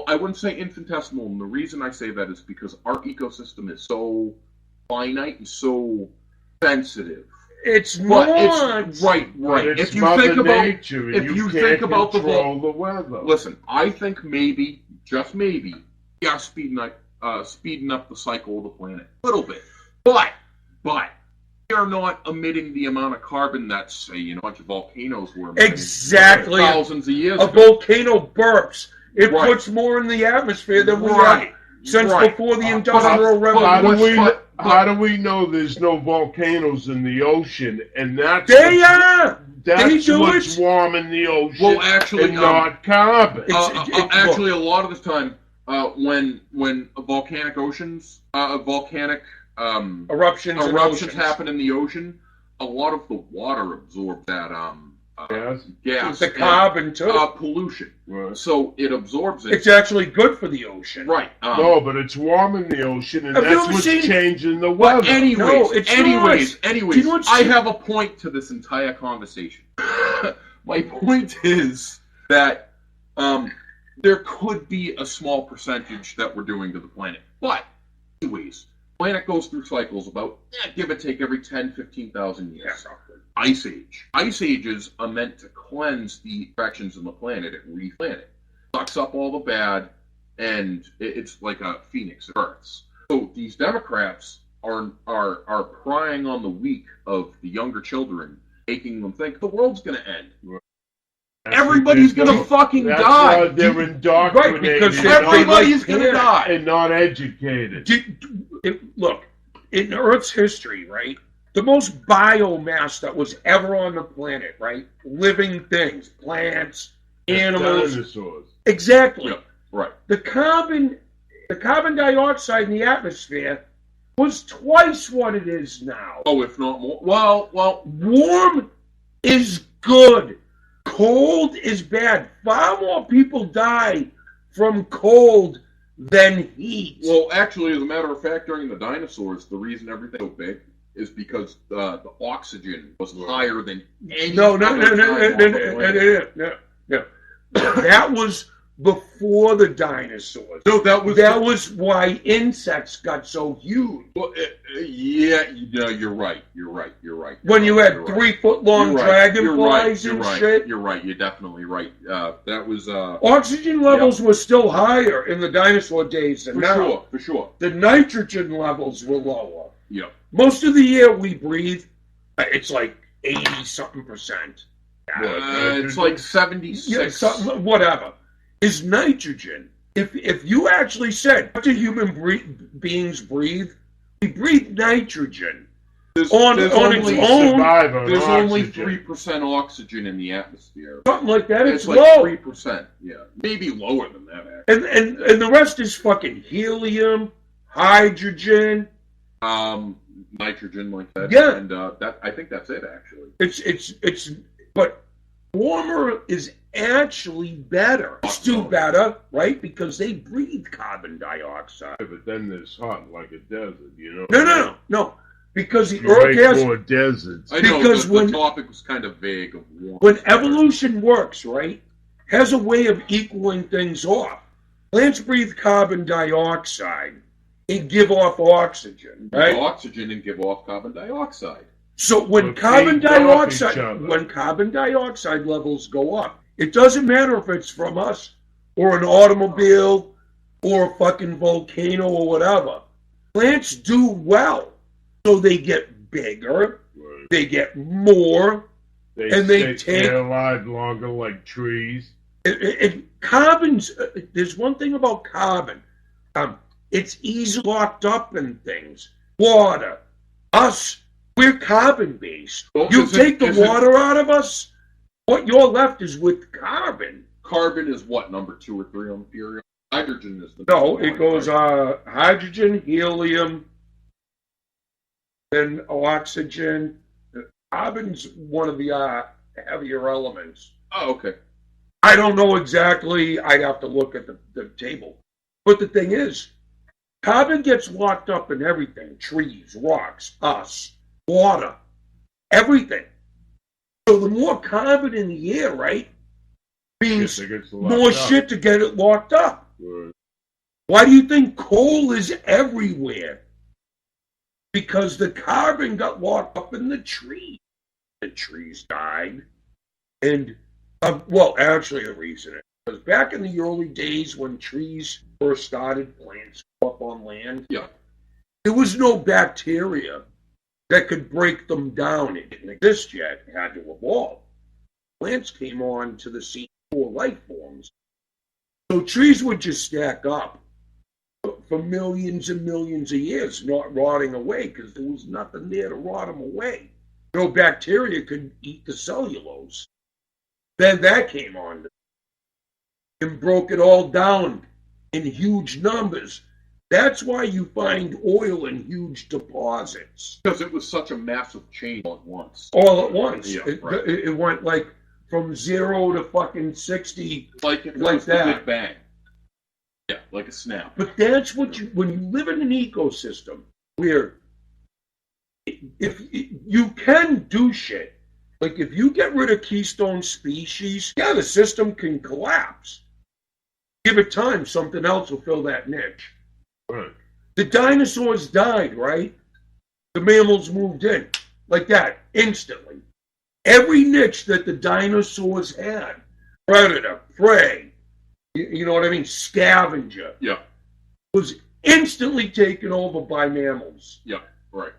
I wouldn't say infinitesimal, and the reason I say that is because our ecosystem is so finite and so sensitive. It's not. Right. It's if you Mother think about nature, if you think about the weather. Listen, I think maybe, just maybe, we are speeding up the cycle of the planet a little bit. But we are not emitting the amount of carbon that, say, a bunch of volcanoes were emitting exactly thousands of years ago. A volcano burps. It puts more in the atmosphere than we have since before the Industrial Revolution. How do we know there's no volcanoes in the ocean? And that's what's warming the ocean. Well, actually, not carbon. Actually, a lot of the time, when volcanic oceans, eruptions happen in the ocean, a lot of the water absorbs that gas, the carbon too, pollution. Right. So it absorbs it. It's actually good for the ocean. Right. No, but it's warming the ocean, and that's what's changing the weather. Anyways, I have a point to this entire conversation. My point is that there could be a small percentage that we're doing to the planet. But, anyways, the planet goes through cycles about, give or take, every 10, 15,000 years. Ice Age. Ice ages are meant to cleanse the infections in the planet. It replant it. Sucks up all the bad, and it's like a phoenix. It earths. So these Democrats are prying on the weak of the younger children, making them think the world's going to end. Everybody's going to fucking die. Why they're indoctrinated. Right, because everybody's going to die. And not educated. Look, in Earth's history, right? The most biomass that was ever on the planet, right? Living things, plants, animals. Dinosaurs. Exactly. Yeah, right. The carbon dioxide in the atmosphere was twice what it is now. Oh, if not more. Well. Warm is good. Cold is bad. Far more people die from cold than heat. Well, actually, as a matter of fact, during the dinosaurs, the reason everything was so big is because the oxygen was higher than any No. That was before the dinosaurs. No, that was why insects got so huge. Well, you're right. When you had 3-foot-long dragonflies and shit. You're right. You're definitely right. That was oxygen levels were still higher in the dinosaur days than now. For sure. The nitrogen levels were lower. Yeah. Most of the year we breathe, it's like 80-something%. It's like 76. Yeah, something, whatever. Is nitrogen. If you actually said, what do human beings breathe? We breathe nitrogen. There's only only 3% 3% oxygen in the atmosphere. Something like that. It's like low. 3%. Yeah, maybe lower than that. Actually. And the rest is fucking helium, hydrogen, nitrogen, like that. Yeah, and that I think that's it. Actually, it's but warmer is actually better. It's do better, right? Because they breathe carbon dioxide. Yeah, but then there's hot like a desert, No. Because the Earth has more deserts. I know, because the topic was kind of vague of warm. When evolution works, right, has a way of equaling things off. Plants breathe carbon dioxide and give off oxygen, right? Oxygen and give off carbon dioxide. So when carbon dioxide levels go up, it doesn't matter if it's from us or an automobile or a fucking volcano or whatever. Plants do well. So they get bigger, they get more, they take alive longer like trees. Carbon's, there's one thing about carbon. It's easily locked up in things. Water. Us, we're carbon-based. Well, You take the water out of us, what you're left is with carbon. Carbon is what, number 2 or 3 on the period? Hydrogen is the No, it goes hydrogen, helium, then oxygen. Carbon's one of the heavier elements. Oh, okay. I don't know exactly. I'd have to look at the table. But the thing is, carbon gets locked up in everything. Trees, rocks, us, water, everything. So the more carbon in the air, right, means more shit to get it locked up. Right. Why do you think coal is everywhere? Because the carbon got locked up in the tree. The trees died. And, well, actually the reason is, because back in the early days when trees first started, plants up on land, Yeah. there was no bacteria that could break them down. It didn't exist yet. It had to evolve. Plants came on to the scene for life forms. So trees would just stack up for millions and millions of years, not rotting away, because there was nothing there to rot them away. No bacteria could eat the cellulose. Then that came on and broke it all down in huge numbers. That's why you find oil in huge deposits. Because it was such a massive change all at once. All at once. Yeah, Right. It went like from 0 to fucking 60. Like it Like was the that. Big Bang. Yeah, like a snap. But that's what when you live in an ecosystem where if you can do shit, like if you get rid of keystone species, yeah, the system can collapse. Give it time, something else will fill that niche. Right. The dinosaurs died, right? The mammals moved in like that instantly. Every niche that the dinosaurs had, predator, prey, you know what I mean, scavenger, Yeah, was instantly taken over by mammals. yeah, right.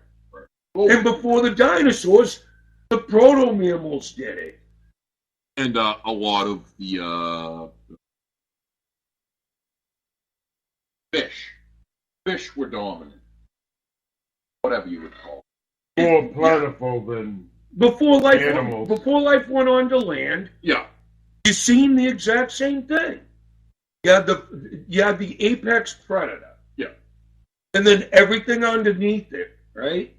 And before the dinosaurs, the proto-mammals did it. And a lot of the fish were dominant. Whatever you would call it. More plentiful than Before animals. life went onto land, Yeah, you seen the exact same thing. You had the apex predator. yeah, And then everything underneath it, right?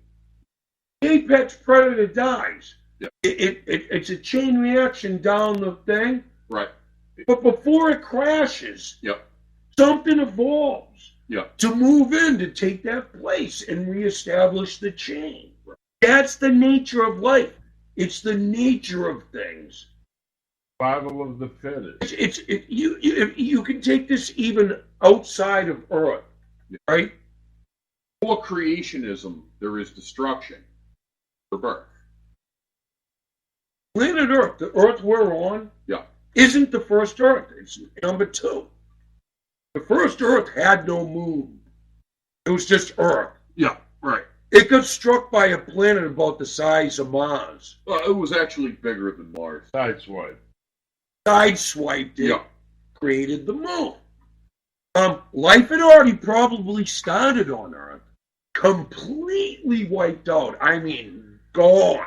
Apex predator dies. Yeah. It's a chain reaction down the thing. right. But before it crashes, Yeah, something evolves yeah, to move in to take that place and reestablish the chain. That's the nature of life. It's the nature of things. survival of the fittest. You can take this even outside of Earth, right? For creationism, there is destruction. For birth. Planet Earth, the Earth we're on, Yeah, isn't the first Earth. It's number 2. The first Earth had no moon. It was just Earth. yeah, right. It got struck by a planet about the size of Mars. Well, it was actually bigger than Mars. Sideswipe. Sideswiped it, Yeah, created the moon. Life had already probably started on Earth. Completely wiped out. I mean, gone.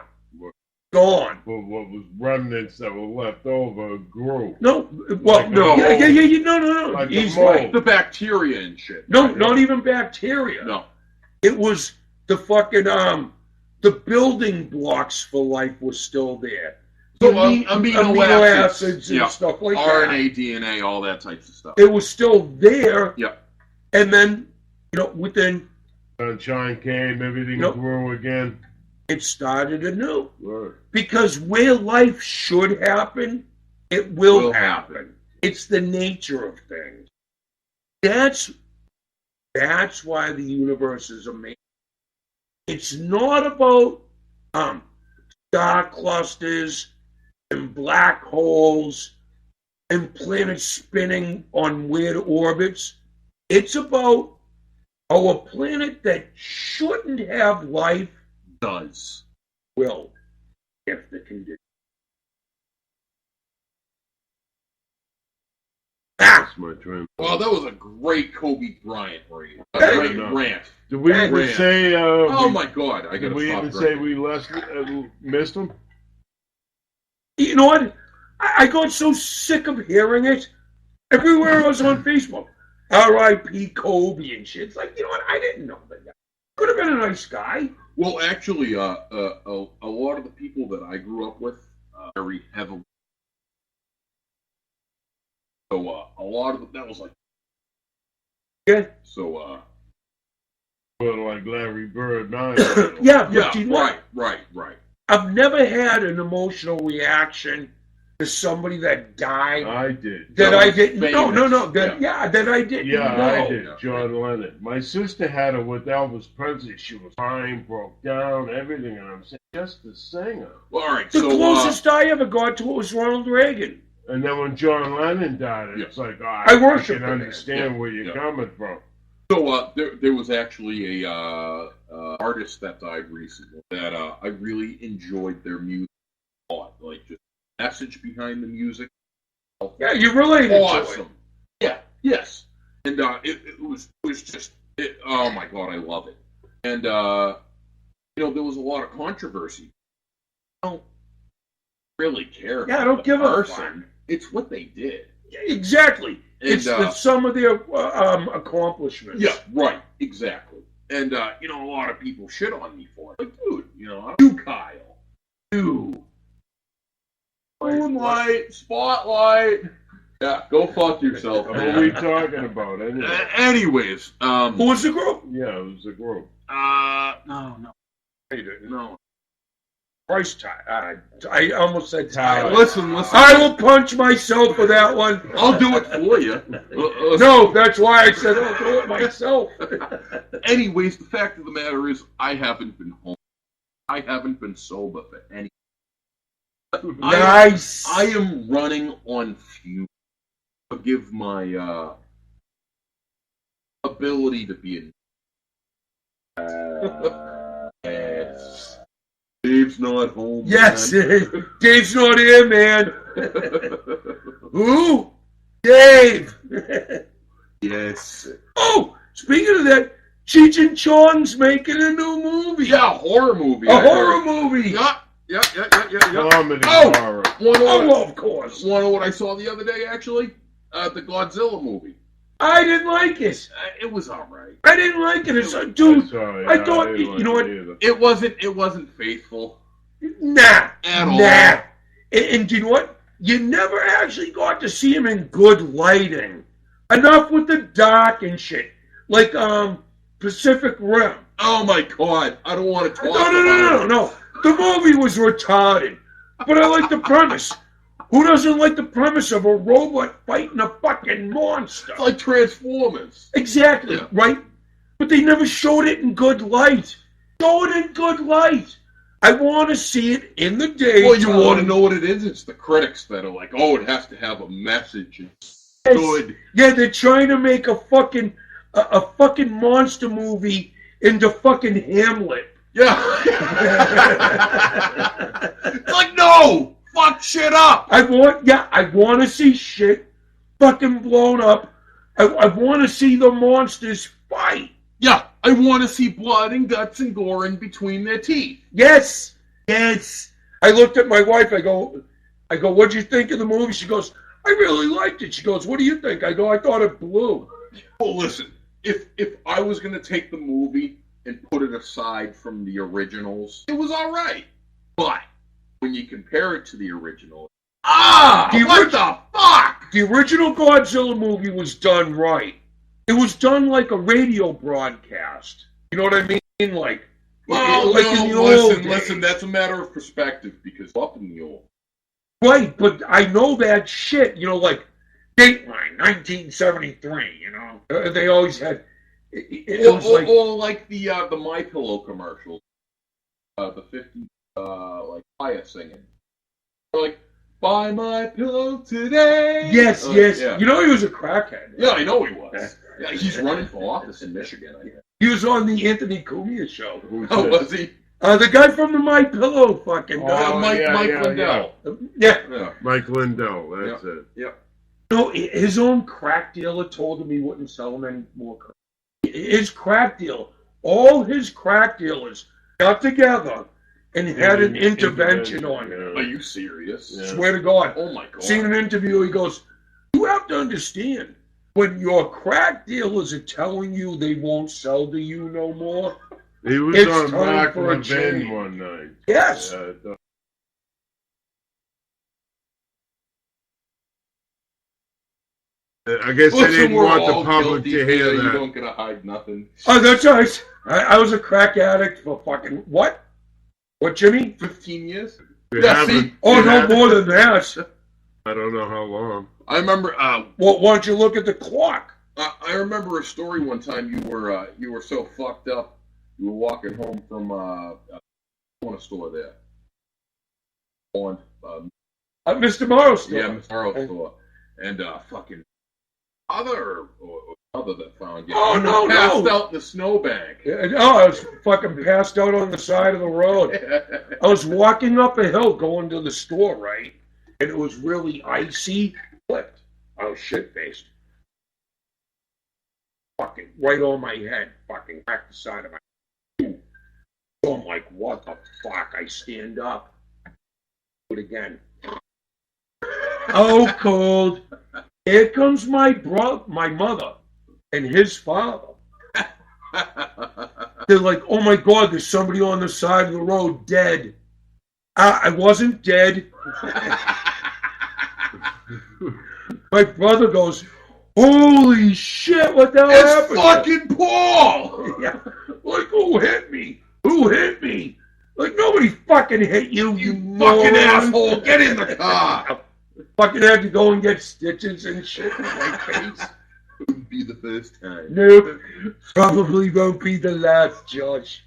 Gone. But what was remnants that were left over grew. No, well, Like no, the mold. no. Like the He's mold. right. the bacteria and shit. No, not even bacteria. No. It was the fucking the building blocks for life was still there. So amino acids and yeah, stuff like RNA, DNA, all that types of stuff. that. It was still there. Yeah, And then, within Sunshine came, everything Nope. grew again. it started anew. Right. Because where life should happen, it will happen. It's the nature of things. That's why the universe is amazing. It's not about star clusters and black holes and planets spinning on weird orbits. It's about how a planet that shouldn't have life does. will, if the conditions. my twin. Well, that was a great Kobe Bryant rant. A Hey, great no. rant. Did we even Rant. say? Oh my God! I Did gotta we stop even say drinking. we missed him? You know what? I got so sick of hearing it. Everywhere I was on Facebook, R.I.P. Kobe and shit. It's like, you know what? I didn't know that guy. Could have been a nice guy. Well, actually, a lot of the people that I grew up with very heavily. So a lot of that was like. Yeah. So Well, like Larry Bird, now. Yeah, but yeah, you know, right. I've never had an emotional reaction to somebody that died I did. that That I was didn't. No. famous. That I didn't Yeah, know. I did. John Lennon. My sister had it with Elvis Presley. She was crying, broke down, everything, and I'm saying, just the singer. Well, all right. The So closest I ever got to it was Ronald Reagan. And then when John Lennon died, it's like, I worship can the man. understand where you're coming from. there was actually a artist that died recently that I really enjoyed their music a lot. Like just the message behind the music. Yeah, you related to it. Awesome. Yeah. Yes. And it was just oh my God, I love it. And there was a lot of controversy. I don't really care. Yeah, I about don't give a person. It's what they did. Yeah, exactly. And, It's some of their accomplishments. Yeah, right, exactly. And a lot of people shit on me for it. Like, dude, you Kyle, you moonlight, spotlight. Yeah, go fuck yourself, What are we man. talking about, anyway? Anyways, Who was the group? Yeah, it was a group. no, no. Price tag. I almost said Tyler. Listen. I will punch myself for that one. I'll do it for you. No, that's why I said I'll do it myself. Anyways, the fact of the matter is, I haven't been home. I haven't been sober for any. Nice. I am running on fumes. Forgive my ability to be in. Yes. Dave's not home. Yes, man. Dave's not here, man. Who? Dave. Yes. Oh, speaking of that, Cheech and Chong's making a new movie. Yeah, horror movie. A horror movie. Yeah. Comedy Oh! horror. Oh, of course. Want to know what I saw the other day, actually? The Godzilla movie. I didn't like it. It was alright. I didn't like it. It's like, dude, Sorry, I thought, didn't you know like what? it either. It wasn't faithful. Nah. At all. Nah. And do you know what? You never actually got to see him in good lighting. Enough with the dark and shit. Like, Pacific Rim. Oh my God! I don't want to talk No. The movie was retarded. But I like the premise. Who doesn't like the premise of a robot fighting a fucking monster? It's like Transformers. Exactly, Yeah. right? But they never showed it in good light. Show it in good light. I want to see it in the day. Well, you want to know what it is? It's the critics that are like, oh, it has to have a message. It's good. Yeah, they're trying to make a fucking monster movie into fucking Hamlet. Yeah. It's like, no! Fuck shit up! I want to see shit fucking blown up. I want to see the monsters fight. Yeah, I want to see blood and guts and gore in between their teeth. Yes. I looked at my wife. I go, what'd you think of the movie? She goes, I really liked it. She goes, what do you think? I go, I thought it blew. Well, listen, if I was going to take the movie and put it aside from the originals, it was all right. But when you compare it to the original, what the fuck? The original Godzilla movie was done right. It was done like a radio broadcast. You know what I mean? Like, Well, like in the old days. listen, that's a matter of perspective because up in the old. Right, but I know that shit. You know, like Dateline, 1973. You know, they always had. It was like, like the My Pillow commercial, the 50s, like Aya singing, like buy my pillow today. yes. Yeah. You know, he was a crackhead. Yeah, I know he was. Yeah, he's running for office in Michigan. I guess. He was on the Anthony Cumia show. Oh, was he? The guy from the My Pillow fucking guy. Oh, Mike yeah. Lindell. Yeah. Yeah. Mike Lindell, that's it. Yep. No, his own crack dealer told him he wouldn't sell him any more crack. His crack deal, all his crack dealers got together and had an intervention on him. Are you serious? Yeah. Swear to God. Oh my God. Seen an interview, he goes, you have to understand, when your crack dealers are telling you they won't sell to you no more, He was It's on time Mark for a Levin change. one night. yes. I guess they Listen, didn't we're want the all public guilty to hear here. You that. don't get to hide nothing. Oh, that's right. I was a crack addict for fucking, what? What, Jimmy? 15 years? You Yeah, haven't- see? Oh, you no haven't- more than that. I don't know how long. I remember. Well, why don't you look at the clock? I remember a story one time. You were so fucked up. You were walking home from a store there. On Mr. Morris. yeah, Mr. store, and fucking other that found you. Oh, no, passed no. out in the snowbank. Oh, I was fucking passed out on the side of the road. I was walking up a hill going to the store, right? And it was really icy. Flipped. I was shit-faced. Fucking right on my head. Fucking cracked the side of my head. So I'm like, what the fuck? I stand up. Do it again. Oh, cold. Here comes my mother and his father. They're like, oh my God, there's somebody on the side of the road dead. I wasn't dead. My brother goes, holy shit, what the hell It's happened? fucking Paul. Yeah. Like, who hit me? Who hit me? Like, nobody fucking hit you, you Fucking moron. asshole! Get in the car. Fucking had to go and get stitches and shit in my face. Wouldn't be the first time. Nope. Probably won't be the last, Josh.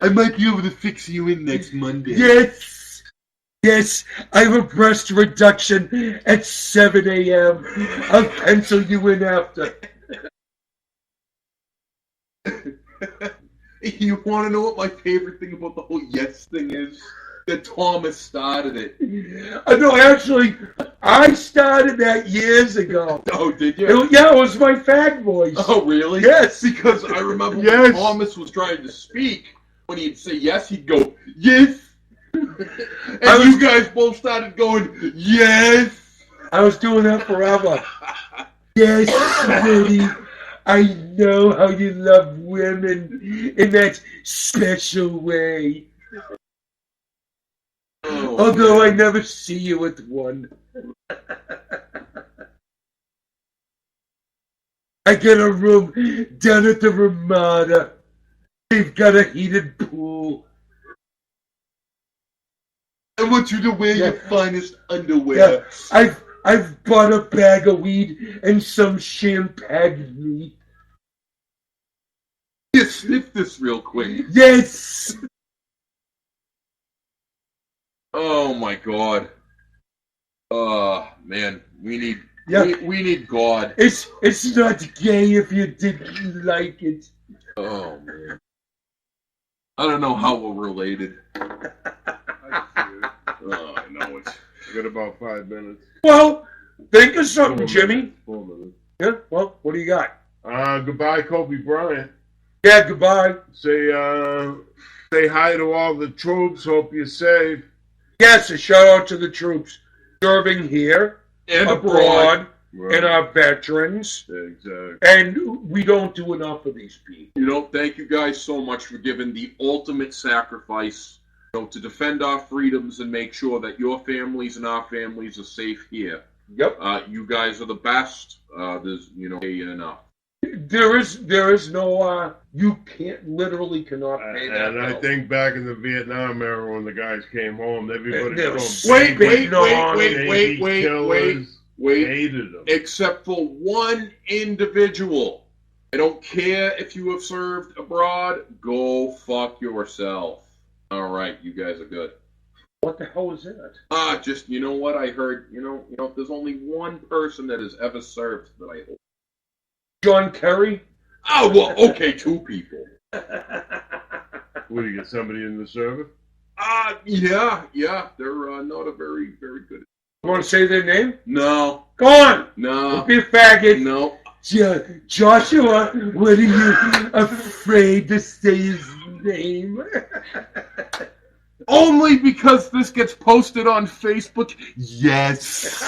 I might be able to fix you in next Monday. Yes. Yes, I have a breast reduction at 7 a.m. I'll pencil you in after. You want to know what my favorite thing about the whole yes thing is? That Thomas started it. No, actually, I started that years ago. Oh, did you? Yeah, it was my fag voice. Oh, really? Yes. Because I remember when Yes. Thomas was trying to speak, when he'd say yes, he'd go, yes. And you guys both started going, yes. I was doing that forever. Yes, sweetie. I know how you love women in that special way. Oh, Although man. I never see you with one. I get a room down at the Ramada. They've got a heated pool. I want you to wear Yeah. your finest underwear. Yeah, I've bought a bag of weed and some champagne meat. Here, sniff this real quick. Yes! Oh my God. Man, we need Yeah. we need God. It's not gay if you didn't like it. Oh man. I don't know how we're related. Oh, I know it. We got about 5 minutes. Well, think of something, 4 Jimmy. minutes, 4 minutes. Yeah, well, what do you got? Goodbye, Kobe Bryant. Yeah, goodbye. Say hi to all the troops. Hope you're safe. Yes, a shout out to the troops serving here, And abroad, Right. and our veterans. Exactly. And we don't do enough of these people. You know, thank you guys so much for giving the ultimate sacrifice, to defend our freedoms and make sure that your families and our families are safe here. Yep. You guys are the best. There's, enough. There is no, you cannot pay that. And I bill. think back in the Vietnam era when the guys came home, everybody They were was Wait, Wait, wait. hated them. Except for one individual. I don't care if you have served abroad. Go fuck yourself. All right, you guys are good. What the hell is that? Just, you know what I heard? There's only one person that has ever served that I hope. John Kerry? Oh, well, okay, 2 people. What, do you get somebody in the service? Yeah, they're not a very, very good. You want to say their name? No. Go on. No. Don't be a faggot. No. Joshua, what are you afraid to say his name? Only because this gets posted on Facebook. Yes.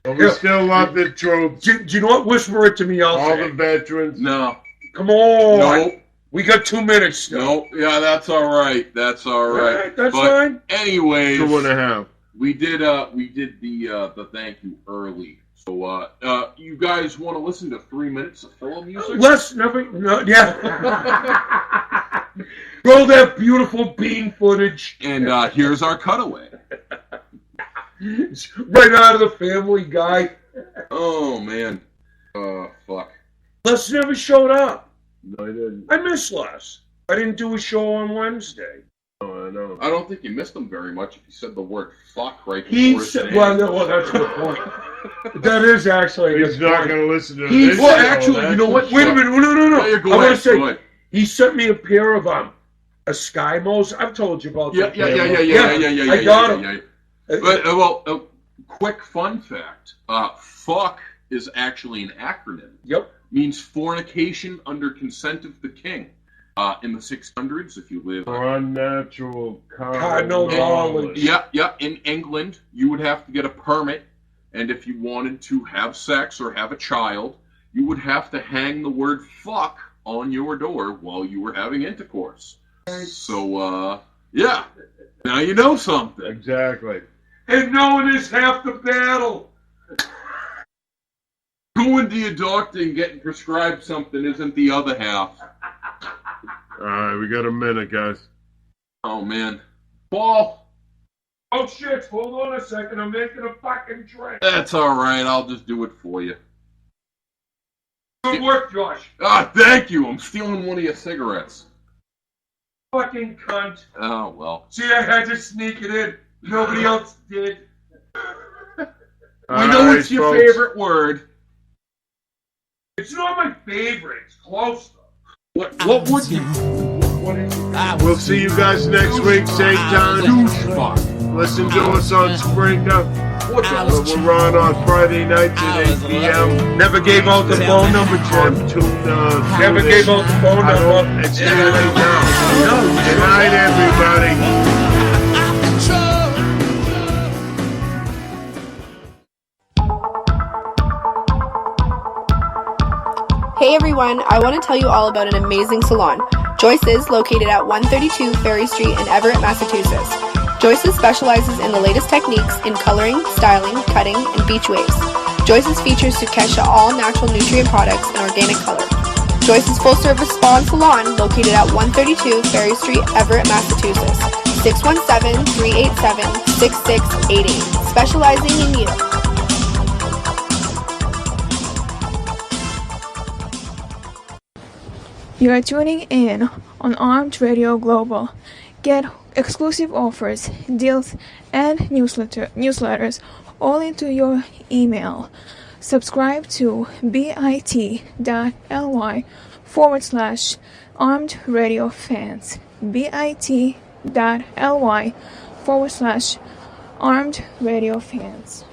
But we still love the troops. Do you know what? Whisper it to me. I'll All say. the veterans. No. Come on. No. We got 2 minutes still. No. Yeah, that's all right. That's all right. All right, that's but fine. Anyways, 2.5. we did the thank you early. So you guys want to listen to 3 minutes of filler music? Yeah. Roll that beautiful bean footage. And here's our cutaway. Right out of the Family Guy. Oh man. Fuck. Les never showed up. No, I didn't. I miss Les. I didn't do a show on Wednesday. Oh, I know. I don't think you missed him very much if you said the word fuck right before He his said, name. well, that's a good point. That is actually a He's good not point. going to listen to He- this. well, show, actually, that's you know what? for Wait a sure. minute. No. Yeah, go I want ahead, to say, go ahead. he sent me a pair of Eskimos. I've told you about Yeah. that. I got him. But quick fun fact: fuck is actually an acronym. Yep. Means fornication under consent of the king. In the 600s, if you live. For unnatural Cardinal knowledge. Yeah. In England, you would have to get a permit, and if you wanted to have sex or have a child, you would have to hang the word "fuck" on your door while you were having intercourse. So, yeah. Now you know something. Exactly. And knowing is half the battle. Going to your doctor and getting prescribed something isn't the other half. All right, we got a minute, guys. Oh, man. Paul, Oh, shit. Hold on a second. I'm making a fucking drink. that's all right. I'll just do it for you. Good work, Josh. Thank you. I'm stealing one of your cigarettes. Fucking cunt. Oh, well. See, I had to sneak it in. Nobody else did. We know it's your folks. favorite word. It's not my favorite. It's close, though. What would you... We'll see you guys next week, same time. Douchebag. Listen to us on Springer. What the... We're on Friday nights at 8 p.m. Never gave out the phone number, Jim. Never gave out the phone number. It's too late now. Good night, everybody. Hey everyone, I want to tell you all about an amazing salon. Joyce's, located at 132 Ferry Street in Everett, Massachusetts. Joyce's specializes in the latest techniques in coloring, styling, cutting, and beach waves. Joyce's features Sukesha all-natural nutrient products and organic color. Joyce's full-service spa and salon, located at 132 Ferry Street, Everett, Massachusetts. 617-387-6688. Specializing in you. You are tuning in on Armed Radio Global. Get exclusive offers, deals, and newsletters all into your email. Subscribe to bit.ly/Armed Radio Fans. bit.ly/Armed Radio Fans.